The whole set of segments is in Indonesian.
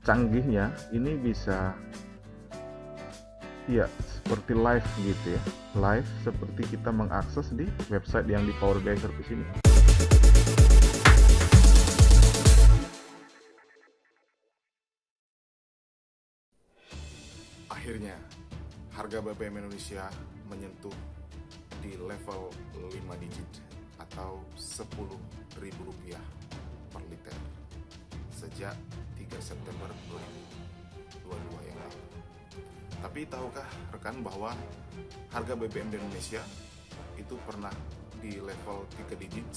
canggihnya ini bisa ya seperti live gitu ya, live seperti kita mengakses di website yang di Power BI Service ini. Akhirnya harga BBM Indonesia menyentuh di level 5 digit atau Rp10.000 per liter sejak 3 September 2022 yang lalu. Tapi tahukah rekan bahwa harga BBM di Indonesia itu pernah di level 3 digit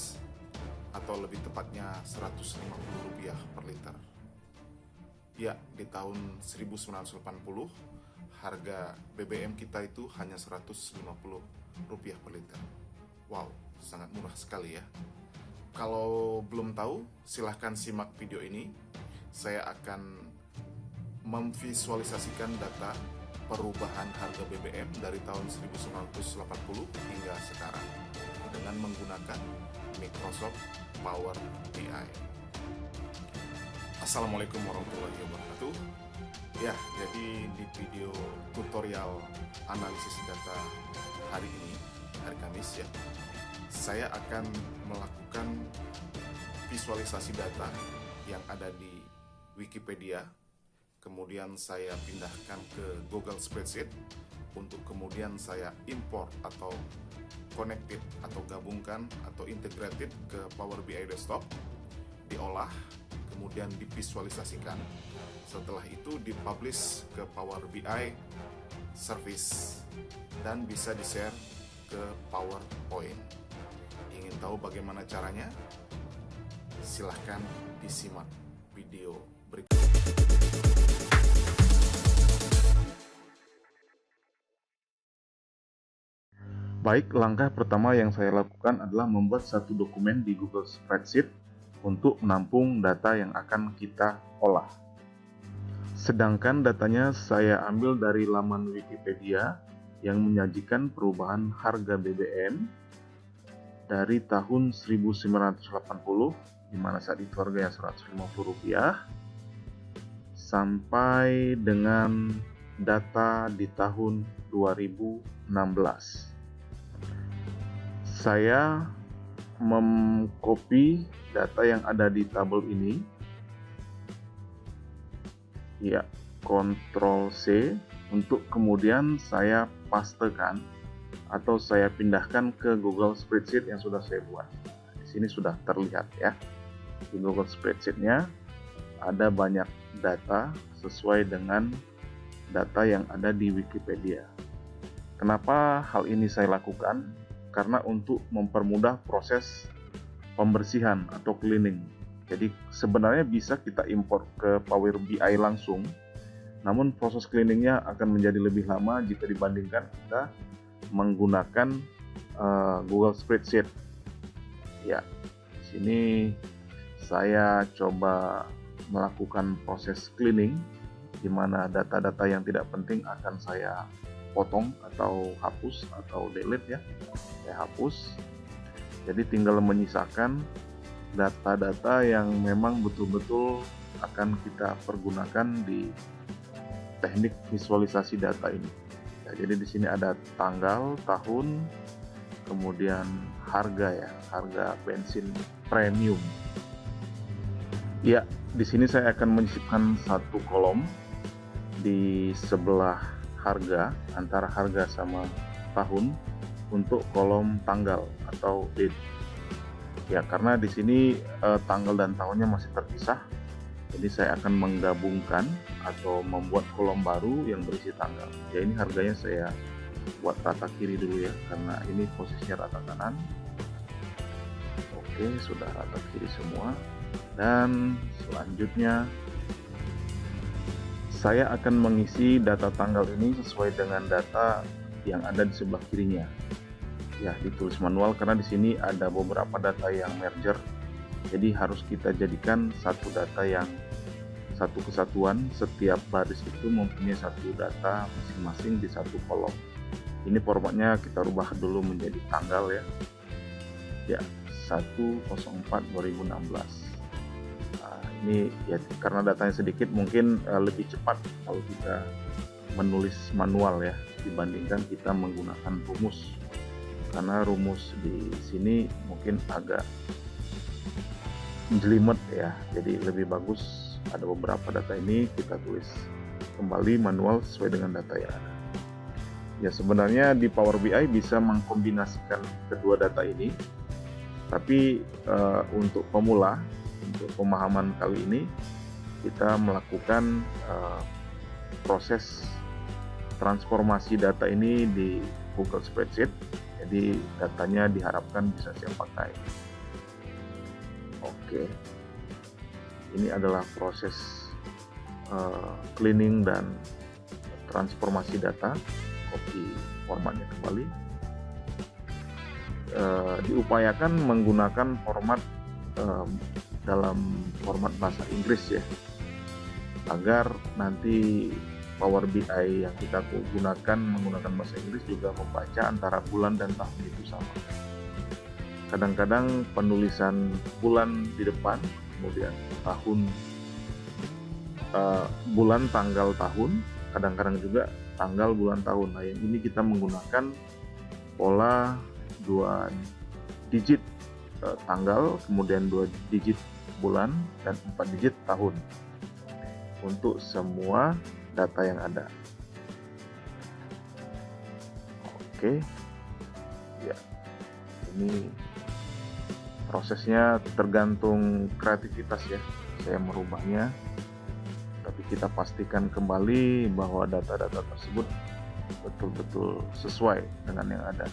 atau lebih tepatnya Rp150 per liter? Ya, di tahun 1980 harga BBM kita itu hanya Rp150 per liter. Wow, sangat murah sekali ya. Kalau belum tahu, silahkan simak video ini. Saya akan memvisualisasikan data perubahan harga BBM dari tahun 1980 hingga sekarang dengan menggunakan Microsoft Power BI. Assalamualaikum warahmatullahi wabarakatuh. Ya, jadi di video tutorial analisis data hari ini, hari Kamis ya, saya akan melakukan visualisasi data yang ada di Wikipedia, kemudian saya pindahkan ke Google Spreadsheet untuk kemudian saya import atau connected atau gabungkan atau integrated ke Power BI Desktop, diolah, kemudian divisualisasikan. Setelah itu dipublish ke Power BI Service dan bisa di-share ke PowerPoint. Ingin tahu bagaimana caranya? Silahkan disimak video berikut. Baik, langkah pertama yang saya lakukan adalah membuat satu dokumen di Google Spreadsheet untuk menampung data yang akan kita olah. Sedangkan datanya saya ambil dari laman Wikipedia yang menyajikan perubahan harga BBM dari tahun 1980, di mana saat itu harganya Rp150, sampai dengan data di tahun 2016. Saya mengcopy data yang ada di tabel ini, ya, Ctrl C, untuk kemudian saya pastekan atau saya pindahkan ke Google Spreadsheet yang sudah saya buat. Di sini sudah terlihat ya, di Google Spreadsheet-nya ada banyak data sesuai dengan data yang ada di Wikipedia. Kenapa hal ini saya lakukan? Karena untuk mempermudah proses pembersihan atau cleaning. Jadi sebenarnya bisa kita import ke Power BI langsung, namun proses cleaningnya akan menjadi lebih lama jika dibandingkan kita menggunakan Google Spreadsheet. Ya, di sini saya coba melakukan proses cleaning, di mana data-data yang tidak penting akan saya potong atau hapus atau delete ya. Saya hapus. Jadi tinggal menyisakan data-data yang memang betul-betul akan kita pergunakan di teknik visualisasi data ini. Ya, jadi di sini ada tanggal, tahun, kemudian harga ya, harga bensin premium. Ya, di sini saya akan menyisipkan satu kolom di sebelah harga, antara harga sama tahun, untuk kolom tanggal atau date. Ya, karena di sini tanggal dan tahunnya masih terpisah, jadi saya akan menggabungkan atau membuat kolom baru yang berisi tanggal. Ya, ini harganya saya buat rata kiri dulu ya, karena ini posisinya rata kanan. Oke, sudah rata kiri semua. Dan selanjutnya saya akan mengisi data tanggal ini sesuai dengan data yang ada di sebelah kirinya. Ya, ditulis manual karena di sini ada beberapa data yang merger. Jadi harus kita jadikan satu data yang satu kesatuan. Setiap baris itu mempunyai satu data masing-masing di satu kolom. Ini formatnya kita rubah dulu menjadi tanggal ya. Ya, 1/04/2016. Nah, Ini ya karena datanya sedikit mungkin lebih cepat kalau kita menulis manual ya dibandingkan kita menggunakan rumus, karena rumus di sini mungkin agak jelimet ya, jadi lebih bagus ada beberapa data ini kita tulis kembali manual sesuai dengan data yang ada. Ya sebenarnya di Power BI bisa mengkombinasikan kedua data ini, tapi untuk pemula, untuk pemahaman kali ini kita melakukan proses transformasi data ini di Google Spreadsheet, jadi datanya diharapkan bisa siap pakai. Oke, ini adalah proses cleaning dan transformasi data, copy formatnya kembali. Diupayakan menggunakan format dalam format bahasa Inggris ya, agar nanti Power BI yang kita gunakan menggunakan bahasa Inggris juga membaca antara bulan dan tahun itu sama. Kadang-kadang penulisan bulan di depan, kemudian tahun, bulan, tanggal, tahun, kadang-kadang juga tanggal, bulan, tahun. Nah, yang ini kita menggunakan pola 2 digit tanggal, kemudian 2 digit bulan, dan 4 digit tahun untuk semua data yang ada. Oke, ya, ini prosesnya tergantung kreativitas ya, saya merubahnya, tapi kita pastikan kembali bahwa data-data tersebut betul-betul sesuai dengan yang ada.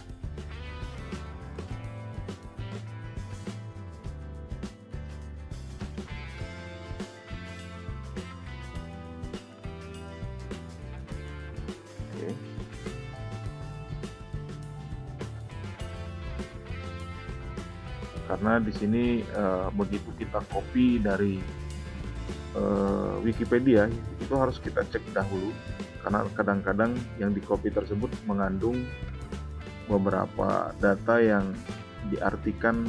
Karena di sini begitu kita copy dari Wikipedia itu harus kita cek dahulu, karena kadang-kadang yang di copy tersebut mengandung beberapa data yang diartikan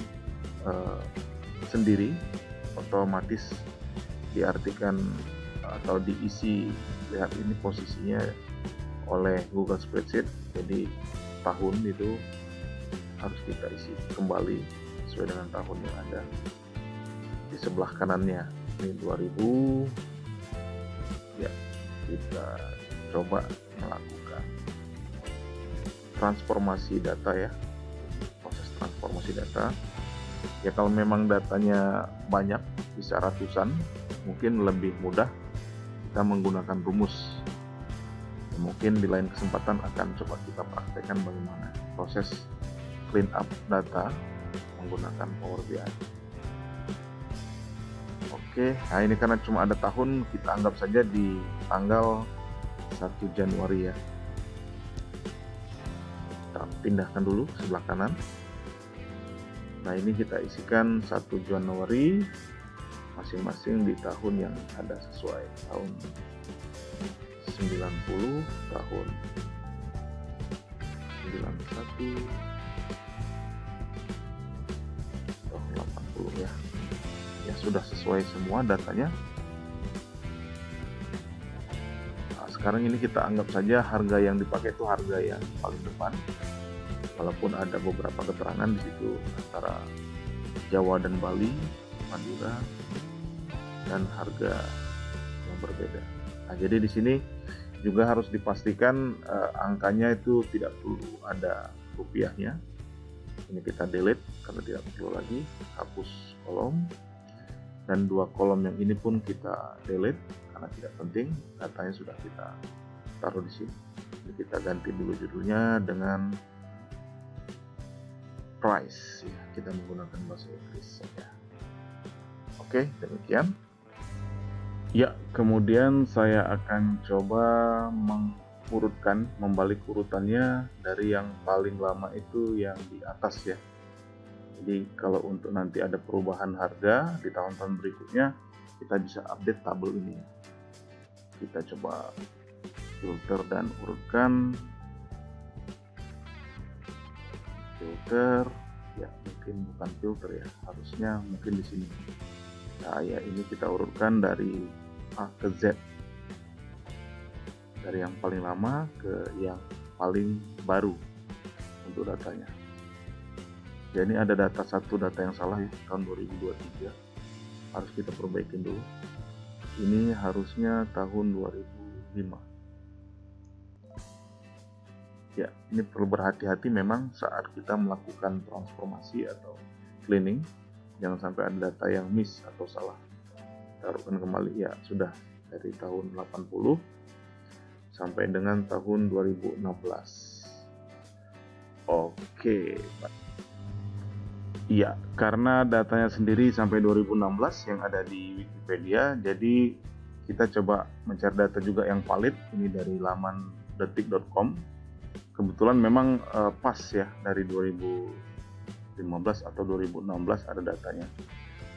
sendiri, otomatis diartikan atau diisi, lihat ini posisinya oleh Google Spreadsheet, jadi tahun itu harus kita isi kembali sesuai dengan tahun yang ada. Di sebelah kanannya ini 2000 ya, kita coba melakukan transformasi data ya, proses transformasi data ya. Kalau memang datanya banyak, bisa ratusan, mungkin lebih mudah kita menggunakan rumus. Mungkin di lain kesempatan akan coba kita praktekkan bagaimana proses clean up data menggunakan Power BI. Oke, nah ini karena cuma ada tahun, kita anggap saja di tanggal 1 Januari ya. Kita pindahkan dulu ke sebelah kanan. Nah ini kita isikan 1 Januari masing-masing di tahun yang ada sesuai, tahun 90, tahun 91, tahun 80 ya. Ya sudah sesuai semua datanya. Nah, sekarang ini kita anggap saja harga yang dipakai itu harga yang paling depan, walaupun ada beberapa keterangan di situ antara Jawa dan Bali, Madura, dan harga yang berbeda. Nah, jadi di sini juga harus dipastikan angkanya itu tidak perlu ada rupiahnya. Ini kita delete karena tidak perlu lagi, hapus kolom, dan 2 kolom yang ini pun kita delete karena tidak penting, datanya sudah kita taruh di sini. Jadi kita ganti dulu judulnya dengan price ya, kita menggunakan bahasa Inggris saja. Oke, demikian. Ya, kemudian saya akan coba mengurutkan, membalik urutannya dari yang paling lama itu yang di atas ya. Jadi kalau untuk nanti ada perubahan harga di tahun-tahun berikutnya, kita bisa update tabel ini. Kita coba filter dan urutkan. Filter, ya mungkin bukan filter ya, harusnya mungkin di sini. Nah ya, ini kita urutkan dari A ke Z, dari yang paling lama ke yang paling baru untuk datanya. Jadi ada data yang salah ya, tahun 2023 harus kita perbaikin dulu. Ini harusnya tahun 2005. Ya, ini perlu berhati-hati memang saat kita melakukan transformasi atau cleaning, jangan sampai ada data yang miss atau salah. Taruhkan kembali ya, sudah dari tahun 80 sampai dengan tahun 2016. Oke. Iya, karena datanya sendiri sampai 2016 yang ada di Wikipedia, jadi kita coba mencari data juga yang valid. Ini dari laman detik.com. Kebetulan memang pas ya, dari 2015 atau 2016 ada datanya.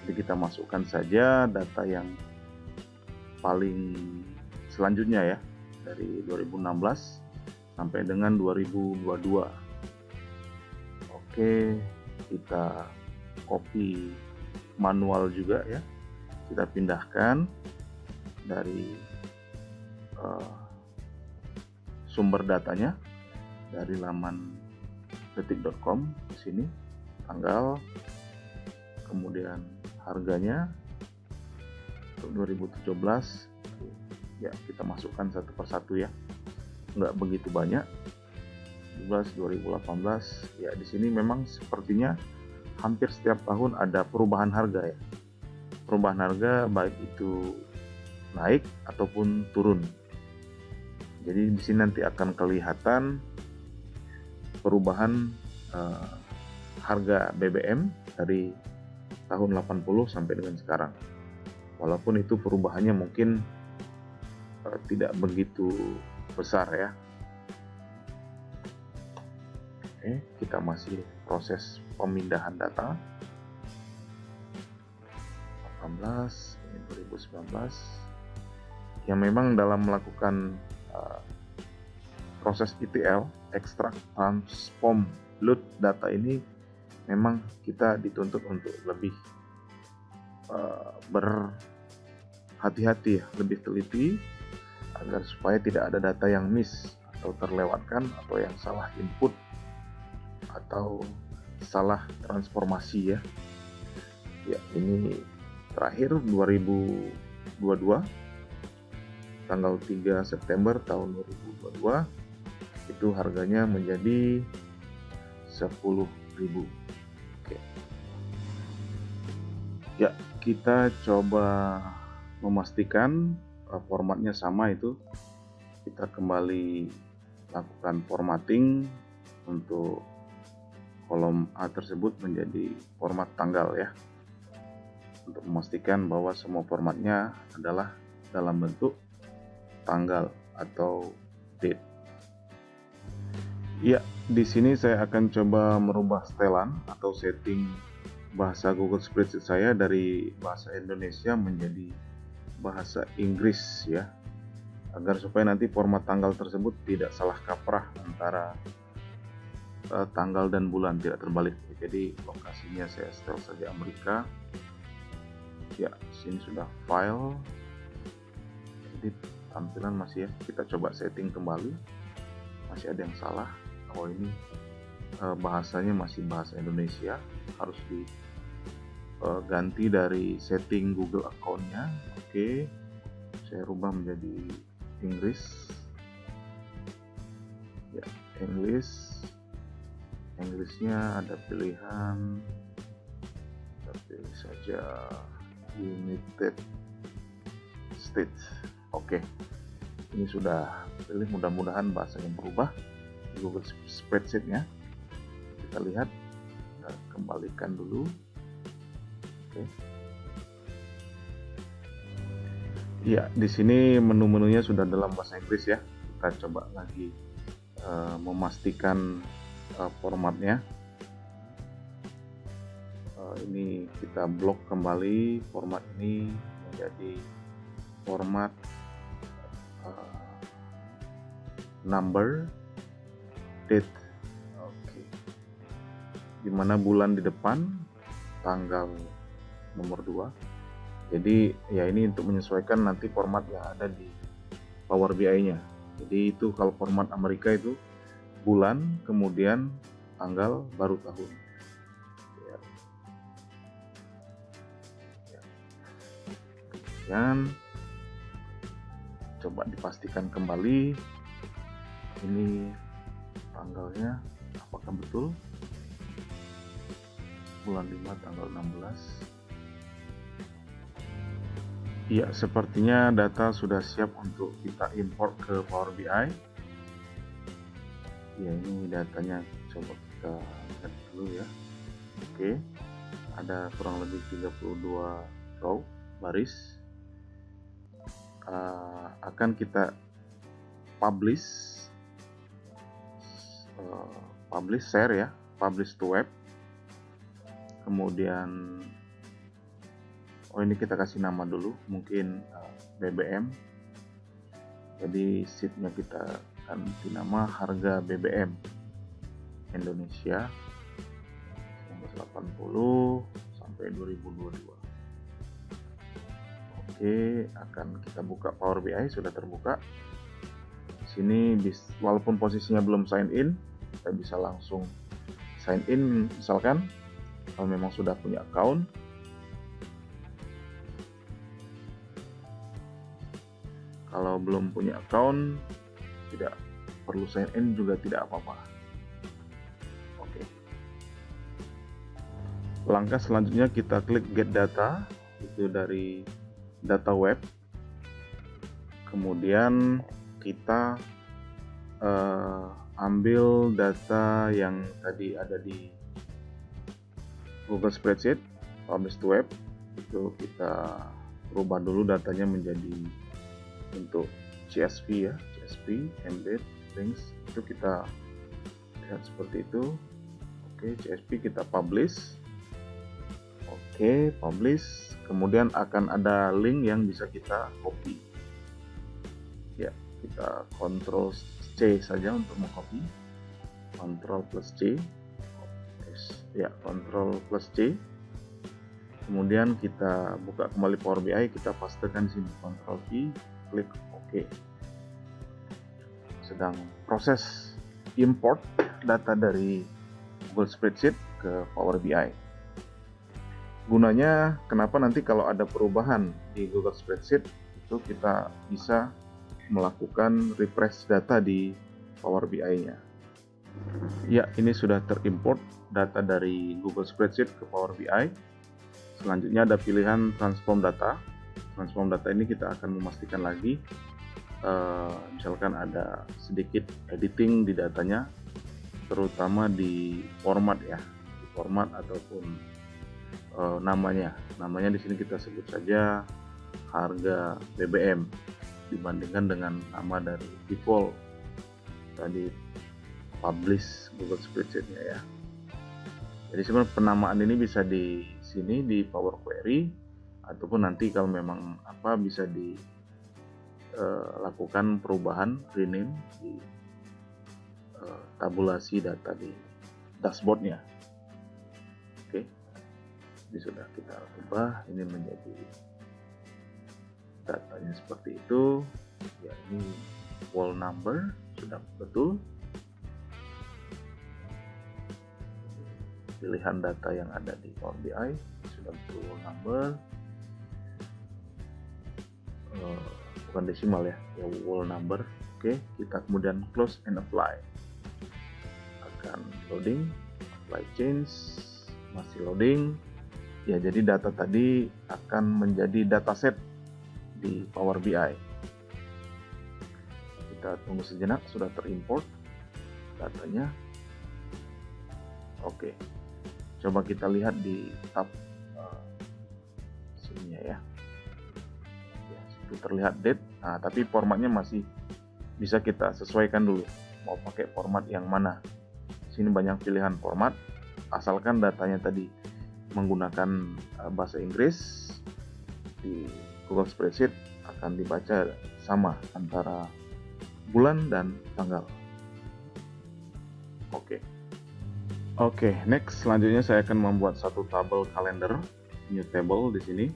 Jadi kita masukkan saja data yang paling selanjutnya ya, dari 2016 sampai dengan 2022. Oke, kita copy manual juga ya, kita pindahkan dari sumber datanya dari laman detik.com di sini, tanggal, kemudian harganya untuk 2017 ya, kita masukkan satu persatu ya, nggak begitu banyak. 2018 ya, di sini memang sepertinya hampir setiap tahun ada perubahan harga ya, perubahan harga baik itu naik ataupun turun. Jadi di sini nanti akan kelihatan perubahan harga BBM dari tahun 80 sampai dengan sekarang. Walaupun itu perubahannya mungkin tidak begitu besar ya. Oke, kita masih proses pemindahan data. 18, ini 2019. Yang memang dalam melakukan proses ETL, extract, transform, load data ini memang kita dituntut untuk lebih berhati-hati ya, lebih teliti agar supaya tidak ada data yang miss atau terlewatkan atau yang salah input atau salah transformasi ya. Ya, ini terakhir 2022 tanggal 3 September tahun 2022 itu harganya menjadi 10.000. Oke. Ya, kita coba memastikan formatnya sama itu. Kita kembali lakukan formatting untuk kolom A tersebut menjadi format tanggal ya, untuk memastikan bahwa semua formatnya adalah dalam bentuk tanggal atau date. Ya, di sini saya akan coba merubah setelan atau setting bahasa Google Spreadsheet saya dari bahasa Indonesia menjadi bahasa Inggris ya, agar supaya nanti format tanggal tersebut tidak salah kaprah antara tanggal dan bulan, tidak terbalik. Jadi lokasinya saya setel saja Amerika. Ya, sini sudah file, edit, tampilan masih ya, kita coba setting kembali, masih ada yang salah. Oh, ini bahasanya masih bahasa Indonesia, harus diganti dari setting Google account-nya. Oke, saya rubah menjadi Inggris ya, Inggrisnya ada pilihan, kita pilih saja United States. Oke, ini sudah pilih, mudah-mudahan bahasanya berubah di Google Spreadsheet-nya. Kita lihat, kita kembalikan dulu. Oke. Ya, di sini menu-menunya sudah dalam bahasa Inggris ya. Kita coba lagi memastikan formatnya. Ini kita blok kembali format ini menjadi format number, date. Oke. Dimana bulan di depan, tanggal nomor 2, Jadi ya ini untuk menyesuaikan nanti format yang ada di Power BI-nya. Jadi itu kalau format Amerika itu bulan, kemudian tanggal, baru tahun. Ya. Dan coba dipastikan kembali ini tanggalnya apakah betul bulan 5 tanggal 16. Ya, sepertinya data sudah siap untuk kita import ke Power BI. Ya, ini datanya coba kita lihat dulu ya. Oke, ada kurang lebih 32 row baris. Akan kita publish share ya, publish to web. Kemudian ini kita kasih nama dulu, mungkin BBM. Jadi sheetnya kita ganti nama harga BBM Indonesia 1980 sampai 2022. Oke, akan kita buka Power BI, sudah terbuka. Di sini walaupun posisinya belum sign in, kita bisa langsung sign in misalkan kalau memang sudah punya account. Kalau belum punya account, tidak perlu sign in juga tidak apa-apa. Oke. Langkah selanjutnya kita klik Get Data, itu dari data web. Kemudian kita ambil data yang tadi ada di Google Spreadsheet, publish to web. Itu kita rubah dulu datanya menjadi untuk CSV ya, CSV, embed, links, itu kita lihat seperti itu. Oke, CSV kita publish. Oke, publish. Kemudian akan ada link yang bisa kita copy. Ya, kita Ctrl C saja untuk mengcopy. Ctrl plus C. Ya, Ctrl plus C. Kemudian kita buka kembali Power BI, kita pastekan di sini Ctrl V. Klik OK. Sedang proses import data dari Google Spreadsheet ke Power BI. Gunanya kenapa nanti kalau ada perubahan di Google Spreadsheet itu kita bisa melakukan refresh data di Power BI-nya. Ya, ini sudah terimport data dari Google Spreadsheet ke Power BI. Selanjutnya ada pilihan transform data. Transform data ini kita akan memastikan lagi misalkan ada sedikit editing di datanya, terutama di format ya, di format ataupun namanya di sini kita sebut saja harga BBM dibandingkan dengan nama dari default tadi publish Google Spreadsheet-nya ya. Jadi sebenarnya penamaan ini bisa di sini di Power Query, ataupun nanti kalau memang bisa dilakukan perubahan rename di tabulasi data di dashboardnya. Oke, jadi sudah kita ubah ini menjadi datanya seperti itu. Ya, ini wall number sudah betul. Pilihan data yang ada di Power BI sudah betul wall number. Bukan desimal ya, wall number. Oke, kita kemudian close and apply. Akan loading, apply change, masih loading. Ya, jadi data tadi akan menjadi dataset di Power BI. Kita tunggu sejenak, sudah terimport datanya. Oke, coba kita lihat di tab sini ya. Terlihat date, tapi formatnya masih bisa kita sesuaikan dulu mau pakai format yang mana. Sini banyak pilihan format, asalkan datanya tadi menggunakan bahasa Inggris. Di Google Spreadsheet akan dibaca sama antara bulan dan tanggal. Oke, next selanjutnya saya akan membuat satu tabel kalender, new table di sini.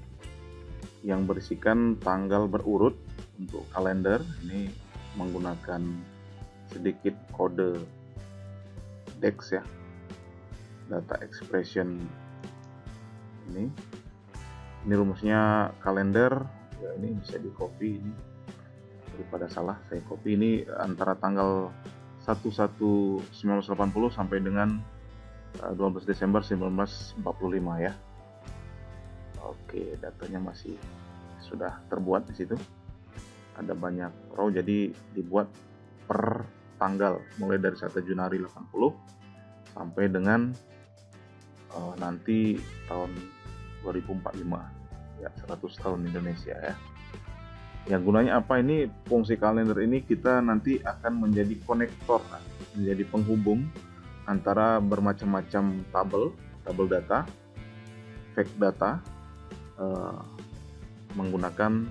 yang berisikan tanggal berurut. Untuk kalender ini menggunakan sedikit kode DEX ya, data expression ini rumusnya kalender ya. Ini bisa di copy, ini daripada salah saya copy. Ini antara tanggal 1/1/1980 sampai dengan 12 Desember 1945 ya. Oke, datanya masih sudah terbuat di situ. Ada banyak row, jadi dibuat per tanggal mulai dari 1 Januari 80 sampai dengan nanti tahun 2045 ya, 100 tahun Indonesia ya. Yang gunanya apa? Ini fungsi kalender ini kita nanti akan menjadi konektor, menjadi penghubung antara bermacam-macam tabel data, fact data, menggunakan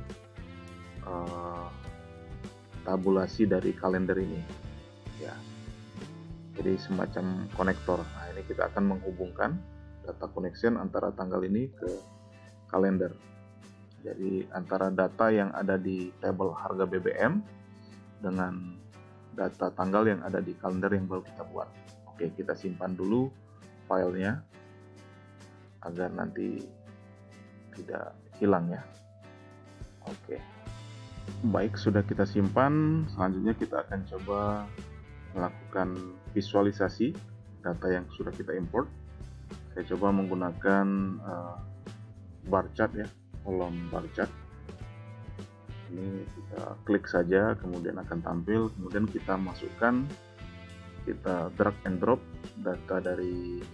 tabulasi dari kalender ini ya. Jadi semacam konektor. Nah, ini kita akan menghubungkan data connection antara tanggal ini ke kalender. Jadi antara data yang ada di tabel harga BBM dengan data tanggal yang ada di kalender yang baru kita buat. Oke, kita simpan dulu filenya agar nanti tidak hilang ya. Oke. Baik, sudah kita simpan. Selanjutnya kita akan coba melakukan visualisasi data yang sudah kita import. Saya coba menggunakan bar chart ya, kolom bar chart. Ini kita klik saja, kemudian akan tampil. Kemudian kita masukkan, kita drag and drop data dari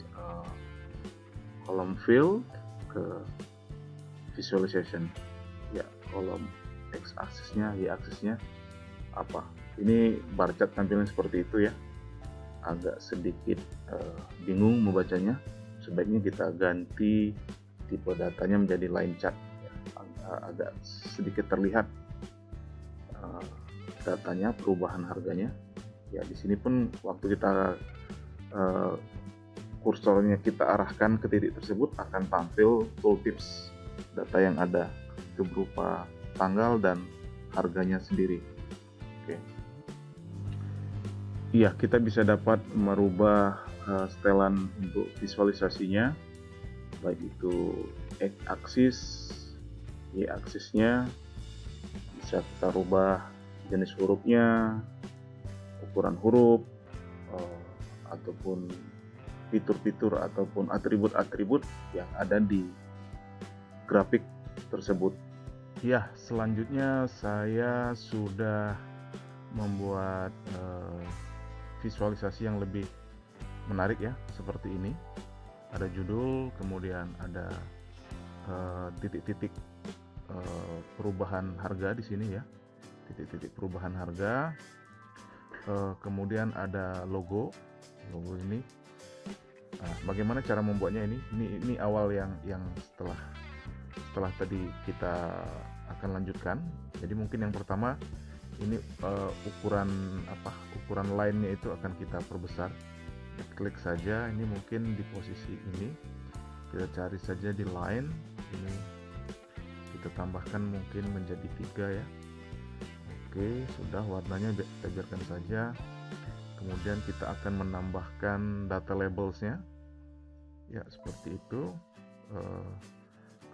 kolom field ke visualization ya. Kolom X aksisnya, Y aksisnya apa. Ini bar chart tampilnya seperti itu ya. Agak sedikit bingung membacanya. Sebaiknya kita ganti tipe datanya menjadi line chart ya. Agak sedikit terlihat datanya, perubahan harganya ya. Di sini pun waktu kita kursornya kita arahkan ke titik tersebut akan tampil tooltips data yang ada, itu berupa tanggal dan harganya sendiri. Oke. Iya, kita bisa dapat merubah setelan untuk visualisasinya, baik itu X aksis, Y aksisnya. Bisa kita rubah jenis hurufnya, ukuran huruf, ataupun fitur-fitur ataupun atribut-atribut yang ada di grafik tersebut. Ya, selanjutnya saya sudah membuat visualisasi yang lebih menarik ya, seperti ini. Ada judul, kemudian ada titik-titik perubahan harga di sini ya, titik-titik perubahan harga. Kemudian ada logo ini. Nah, bagaimana cara membuatnya ini? Ini awal yang setelah tadi kita akan lanjutkan. Jadi mungkin yang pertama ini ukuran line-nya itu akan kita perbesar. Klik saja, ini mungkin di posisi ini. Kita cari saja di line ini. Kita tambahkan mungkin menjadi 3 ya. Oke, sudah, warnanya kita biarkan saja. Kemudian kita akan menambahkan data labelsnya ya, seperti itu.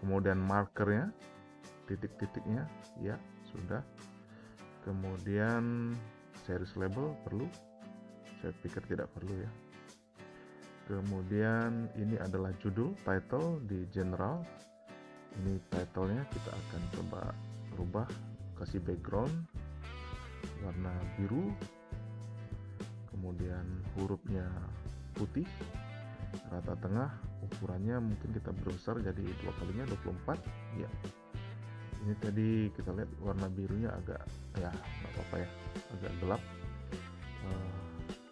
Kemudian markernya, titik-titiknya ya, sudah. Kemudian series label perlu, saya pikir tidak perlu ya. Kemudian ini adalah judul, title di general. Ini titlenya kita akan coba rubah, kasih background warna biru. Kemudian hurufnya putih, rata tengah, ukurannya mungkin kita berbesar jadi 2 kalinya 24 ya. Ini tadi kita lihat warna birunya agak ya nggak apa-apa ya, agak gelap.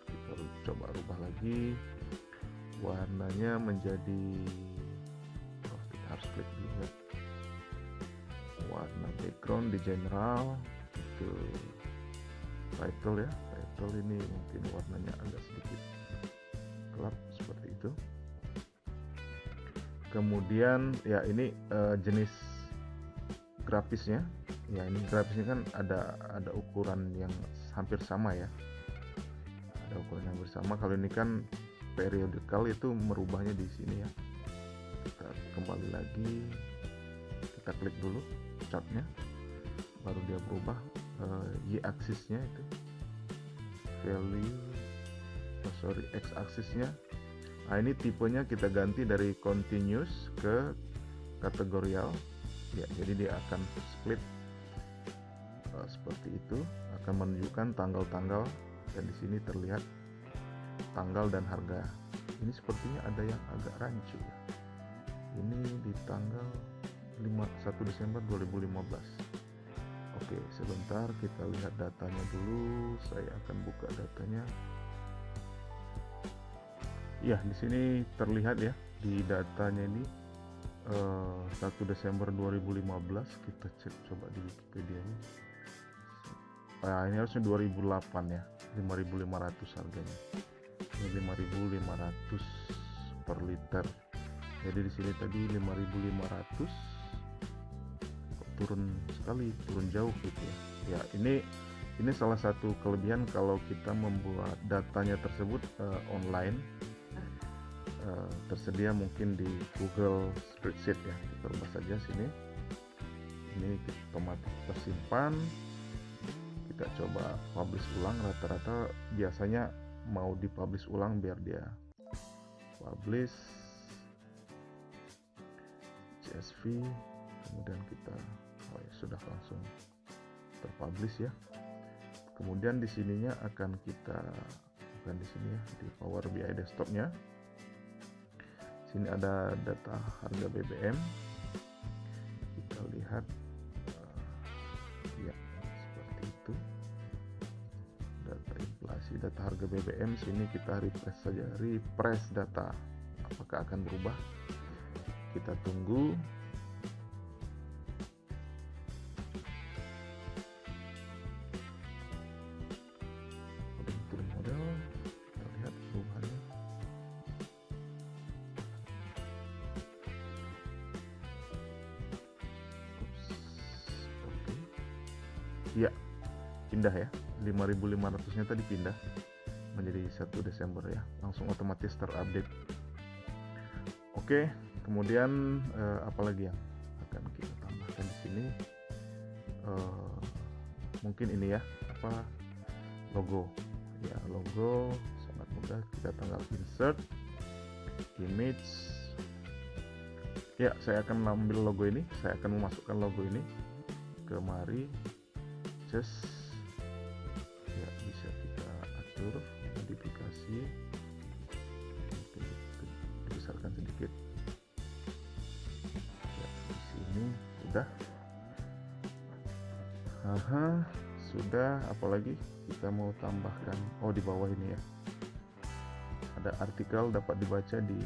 Kita coba rubah lagi warnanya menjadi kita harus klik dulu ya. Warna background di general itu title ya. Title ini mungkin warnanya agak sedikit gelap seperti itu. Kemudian ya ini jenis grafisnya. Ya, ini grafisnya kan ada ukuran yang hampir sama ya. Ada ukuran yang bersama. Kalau ini kan periodical, itu merubahnya di sini ya. Kita kembali lagi, kita klik dulu chartnya, baru dia berubah. Y-aksisnya itu value, X-aksisnya. Nah, ini tipenya kita ganti dari continuous ke kategorial ya, jadi dia akan split seperti itu, akan menunjukkan tanggal-tanggal, dan di sini terlihat tanggal dan harga. Ini sepertinya ada yang agak rancu ya. Ini di tanggal 1 Desember 2015. Oke, sebentar kita lihat datanya dulu. Saya akan buka datanya. Ya, di sini terlihat ya, di datanya ini 1 Desember 2015. Kita cek coba di Wikipedia ini. Ini harusnya 2008 ya, 5.500 harganya. Ini 5.500 per liter. Jadi di sini tadi 5.500, turun sekali, turun jauh gitu ya. Ya, ini salah satu kelebihan kalau kita membuat datanya tersebut online. Tersedia mungkin di Google Spreadsheet ya. Kita ubah saja sini. Ini otomatis tersimpan. Kita coba publish ulang. Rata-rata biasanya mau dipublish ulang biar dia publish CSV. Kemudian kita sudah langsung terpublish ya. Kemudian di sininya akan kita bukan di sini ya, di Power BI desktopnya. Sini ada data harga BBM. Kita lihat ya, seperti itu. Data inflasi, data harga BBM. Sini kita refresh saja, refresh data. Apakah akan berubah? Kita tunggu. Model, kita lihat perubahannya. Ya, pindah ya, 5.500-nya tadi pindah menjadi 1 Desember ya, langsung otomatis terupdate. Oke, kemudian apalagi yang akan kita tambahkan di sini? Mungkin ini ya, logo ya. Logo sangat mudah, kita tinggal insert image ya. Saya akan ambil logo ini, saya akan memasukkan logo ini kemari. Ya, bisa kita atur modifikasi, dibesarkan sedikit ya. Di sini sudah. Apalagi kita mau tambahkan, di bawah ini ya, ada artikel dapat dibaca di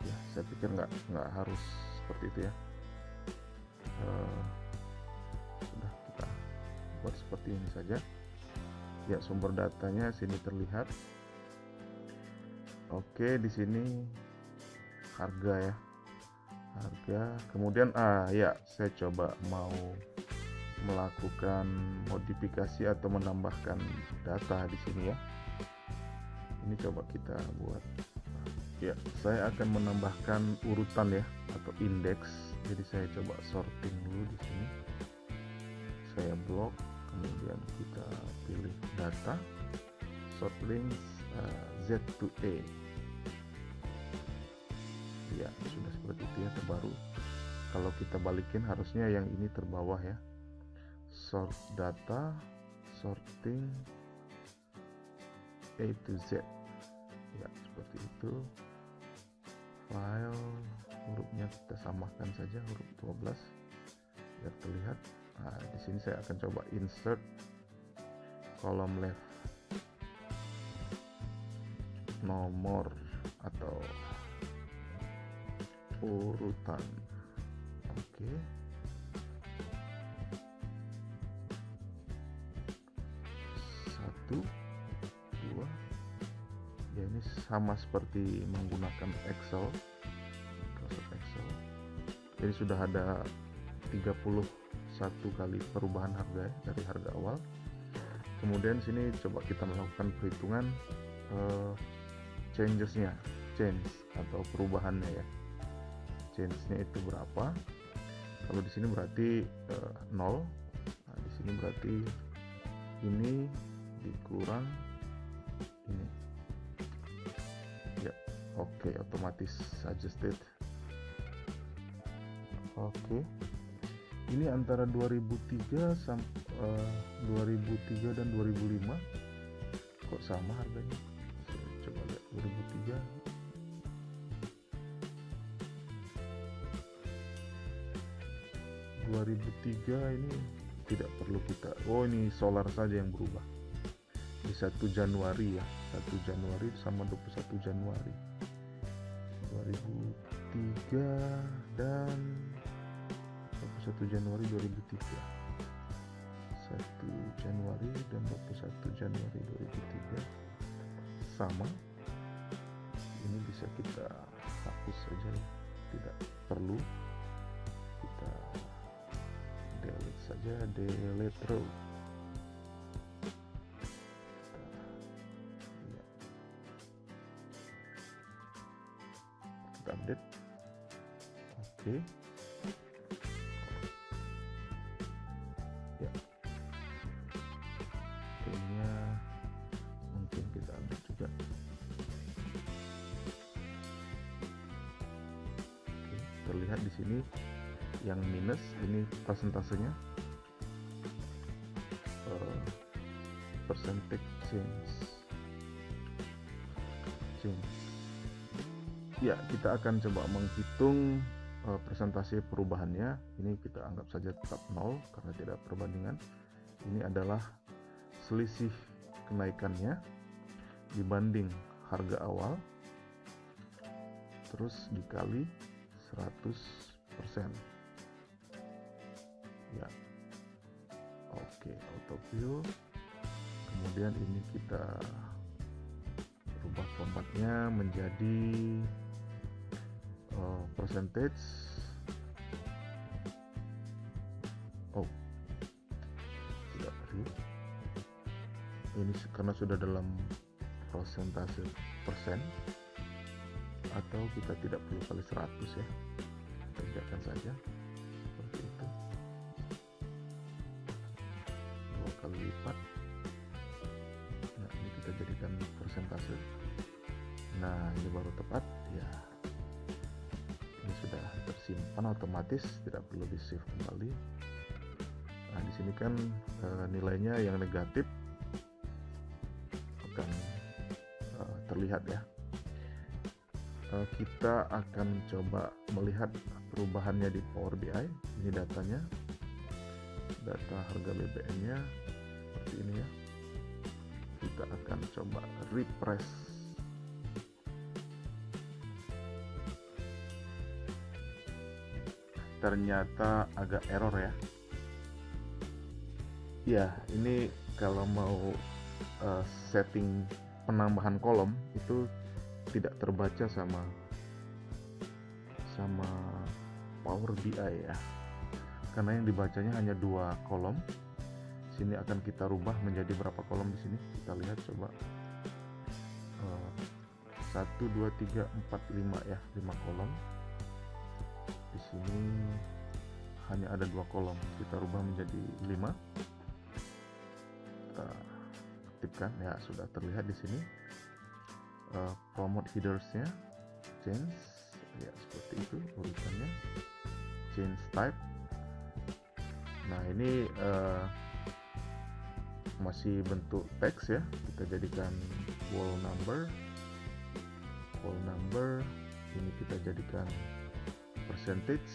ya. Saya pikir nggak harus seperti itu ya. Sudah kita buat seperti ini saja ya. Sumber datanya sini terlihat. Oke, di sini harga ya, harga. Kemudian ya, saya coba mau melakukan modifikasi atau menambahkan data di sini ya. Ini coba kita buat ya. Saya akan menambahkan urutan ya, atau indeks. Jadi saya coba sorting dulu di sini. Saya blok, kemudian kita pilih data, sort links, Z to A. Ya, sudah seperti itu ya, terbaru. Kalau kita balikin harusnya yang ini terbawah ya. Sort data, sorting A to Z. Ya, seperti itu. File, hurufnya kita samakan saja, huruf 12 biar terlihat. Di sini saya akan coba insert kolom left, nomor atau urutan. Oke. Satu, dua. Ya, ini sama seperti menggunakan Excel. Jadi sudah ada 31 kali perubahan harga ya, dari harga awal. Kemudian sini coba kita melakukan perhitungan change atau perubahannya ya. Change-nya itu berapa? Kalau di sini berarti 0. Nah, di sini berarti ini dikurang ini. Ya, oke, otomatis adjusted. Oke. Ini antara 2003 dan 2005 kok sama harganya. Saya coba lihat 2003 ini tidak perlu kita, ini solar saja yang berubah di 1 Januari ya, 1 Januari sama 21 Januari 2003 dan 21 Januari 2003, 1 Januari dan 21 Januari 2003 sama. Ini bisa kita hapus saja ya, tidak perlu, kita delete saja, delete row. Kita update. Oke. Ya, kayaknya mungkin kita update juga. Oke, terlihat di sini yang minus ini persentasenya, percentage change. Ya, kita akan coba menghitung persentase perubahannya. Ini kita anggap saja tetap 0 karena tidak perbandingan. Ini adalah selisih kenaikannya dibanding harga awal terus dikali 100%. Ya, oke, auto view. Kemudian ini kita rubah formatnya menjadi percentage. Tidak perlu ini karena sudah dalam persentase persen, atau kita tidak perlu kali 100 ya, kerjakan saja seperti itu, 2 kali lipat. Nah, ini kita jadikan persentase. Nah, ini baru tepat ya. Ini sudah tersimpan otomatis, tidak perlu di save kembali. Nah, di sini kan nilainya yang negatif akan terlihat ya. Kita akan coba melihat perubahannya di Power BI. Ini datanya, data harga BBM-nya seperti ini ya. Kita akan coba refresh. Ternyata agak error ya. Ya, ini kalau mau setting penambahan kolom itu tidak terbaca sama Power BI ya. Karena yang dibacanya hanya 2 kolom. Sini akan kita rubah menjadi berapa kolom di sini? Kita lihat coba. 1 2 3 4 5 ya, 5 kolom. Di sini hanya ada 2 kolom. Kita rubah menjadi 5. Kita aktifkan ya, sudah terlihat di sini. Promote headers-nya change ya, seperti itu urutannya. Change type. Nah, ini masih bentuk teks ya. Kita jadikan wall number. Ini kita jadikan percentage.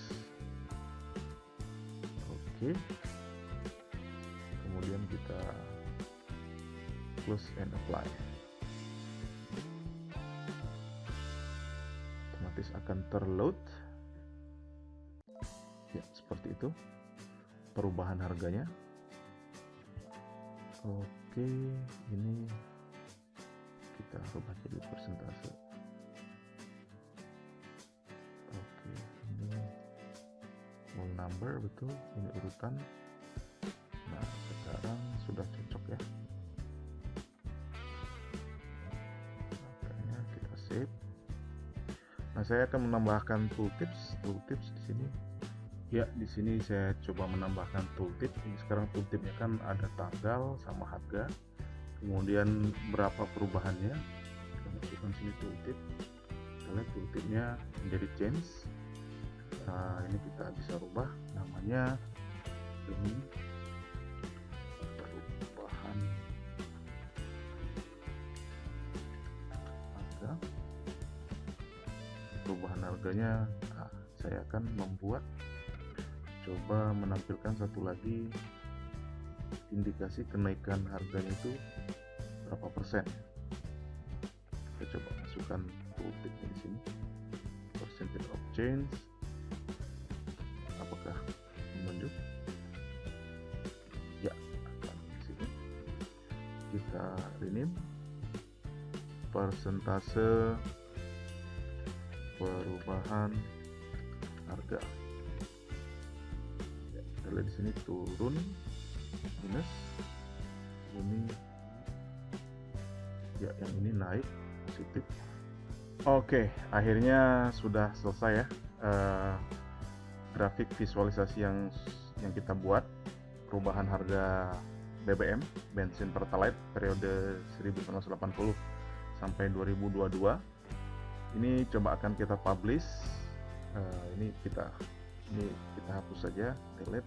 Oke. Kemudian kita close and apply. Otomatis akan terload. Ya, seperti itu perubahan harganya. Oke, ini kita rubah jadi persentase. Oke, ini table number, betul, ini urutan. Nah, sekarang sudah cocok ya. Makanya kita save. Nah, saya akan menambahkan tooltips di sini. Ya, di sini saya coba menambahkan tooltip. Ini sekarang tooltipnya kan ada tanggal sama harga, kemudian berapa perubahannya. Kita masukkan sini tooltip. Kita lihat tooltipnya menjadi change. Nah, ini kita bisa rubah namanya ini perubahan harga. Perubahan harganya, nah, saya akan coba menampilkan satu lagi indikasi kenaikan harganya itu berapa persen. Kita coba masukkan tooltipnya di sini, percentage of change. Apakah menunjuk? Ya, akan di sini. Kita rename persentase perubahan harga. Ya, kita lihat di sini turun minus, ini ya, yang ini naik positif. Oke, akhirnya sudah selesai ya grafik visualisasi yang kita buat perubahan harga BBM, bensin Pertalite periode 1980 sampai 2022. Ini coba akan kita publish. Ini kita hapus saja, delete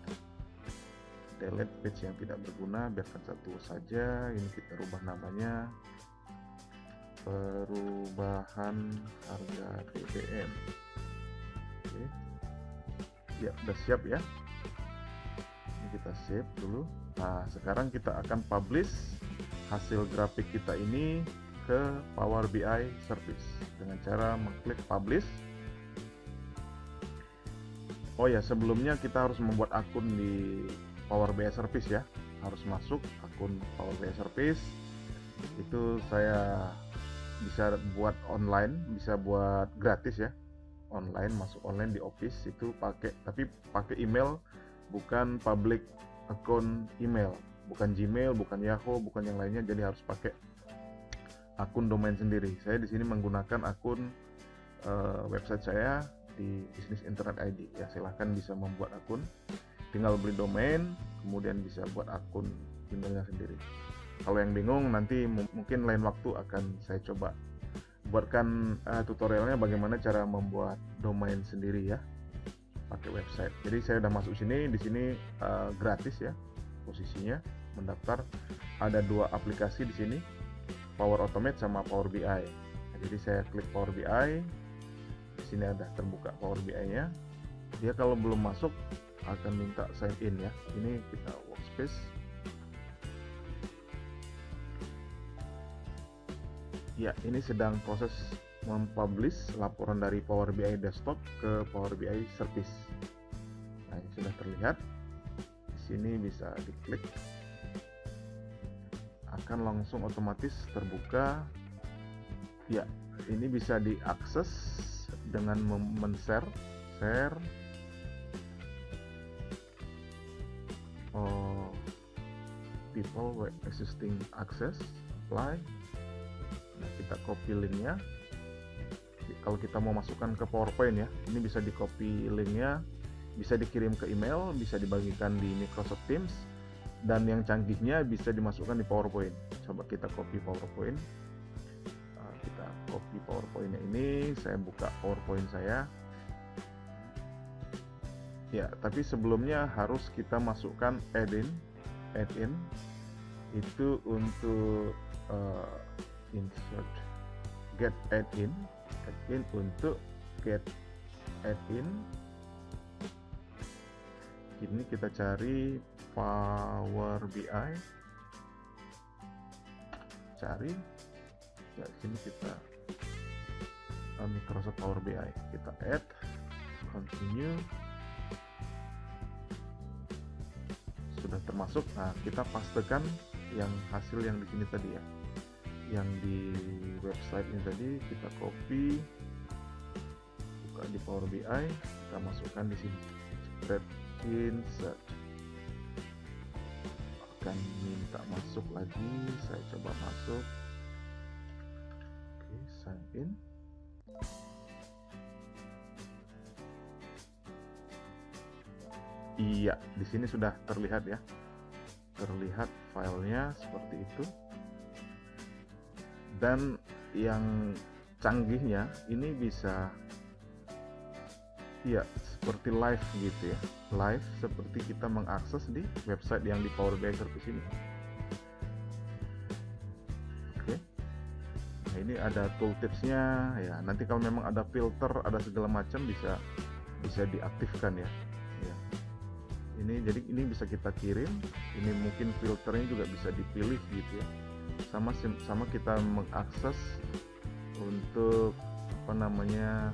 page yang tidak berguna, biarkan satu saja. Ini kita rubah namanya perubahan harga BBM. Oke. Ya, udah siap ya. Ini kita save dulu. Nah, sekarang kita akan publish hasil grafik kita ini ke Power BI Service dengan cara mengklik publish. Oh ya, sebelumnya kita harus membuat akun di Power BI Service ya. Harus masuk akun Power BI Service. Itu saya bisa buat online, bisa buat gratis ya. Online, masuk online di Office itu tapi pakai email, bukan public account email, bukan Gmail, bukan Yahoo, bukan yang lainnya. Jadi harus pakai akun domain sendiri. Saya di sini menggunakan akun website saya di Business Internet ID ya. Silahkan bisa membuat akun, tinggal beli domain, kemudian bisa buat akun emailnya sendiri. Kalau yang bingung, nanti mungkin lain waktu akan saya coba buatkan tutorialnya bagaimana cara membuat domain sendiri ya pakai website. Jadi saya udah masuk sini, di sini gratis ya posisinya mendaftar. Ada dua aplikasi di sini, Power Automate sama Power BI. Nah, jadi saya klik Power BI. Di sini ada terbuka Power BI-nya. Dia kalau belum masuk akan minta sign in ya. Ini kita workspace. Ya, ini sedang proses mempublish laporan dari Power BI Desktop ke Power BI Service. Nah, ini sudah terlihat. Di sini bisa diklik, akan langsung otomatis terbuka. Ya, ini bisa diakses dengan men-share, people with existing access, apply. Nah, kita copy linknya. Kalau kita mau masukkan ke PowerPoint ya, ini bisa di copy linknya, bisa dikirim ke email, bisa dibagikan di Microsoft Teams, dan yang canggihnya bisa dimasukkan di PowerPoint. Coba kita copy PowerPoint. Kita copy PowerPointnya ini, saya buka PowerPoint saya. Ya, tapi sebelumnya harus kita masukkan add-in itu untuk insert get add-in untuk get add-in. Ini kita cari Power BI, cari ya, sini kita Microsoft Power BI, kita add, continue, sudah termasuk. Nah, kita pastekan yang hasil yang di sini tadi ya, yang di website ini tadi, kita copy, buka di Power BI, kita masukkan di sini. update insert. Akan minta masuk lagi, saya coba masuk. Oke, sign in. Iya, di sini sudah terlihat ya. Terlihat filenya seperti itu. Dan yang canggihnya ini bisa ya seperti live gitu ya. Live seperti kita mengakses di website yang di Power BI Service ini. Oke. Nah, ini ada tooltipsnya ya. Nanti kalau memang ada filter, ada segala macam bisa diaktifkan ya. Ini jadi ini bisa kita kirim, ini mungkin filternya juga bisa dipilih gitu ya. Sama kita mengakses untuk apa namanya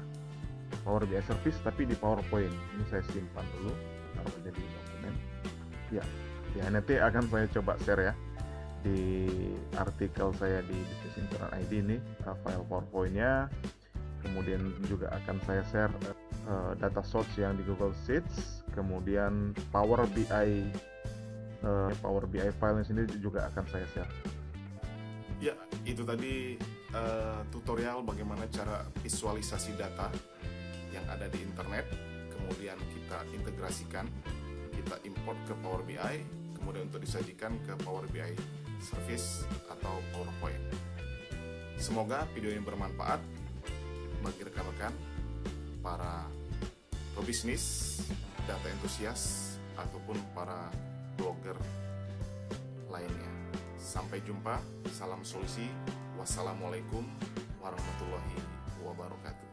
Power BI Service tapi di PowerPoint. Ini saya simpan dulu, taruh aja di dokumen. Ya nanti akan saya coba share ya di artikel saya di Business Internet ID ini file PowerPoint-nya. Kemudian juga akan saya share data source yang di Google Sheets, kemudian Power BI file sendiri juga akan saya share. Ya, itu tadi tutorial bagaimana cara visualisasi data yang ada di internet, kemudian kita integrasikan, kita import ke Power BI, kemudian untuk disajikan ke Power BI Service atau PowerPoint. Semoga video ini bermanfaat bagi rekan-rekan para pebisnis, data entusias, ataupun para blogger lainnya. Sampai jumpa, salam solusi, wassalamualaikum warahmatullahi wabarakatuh.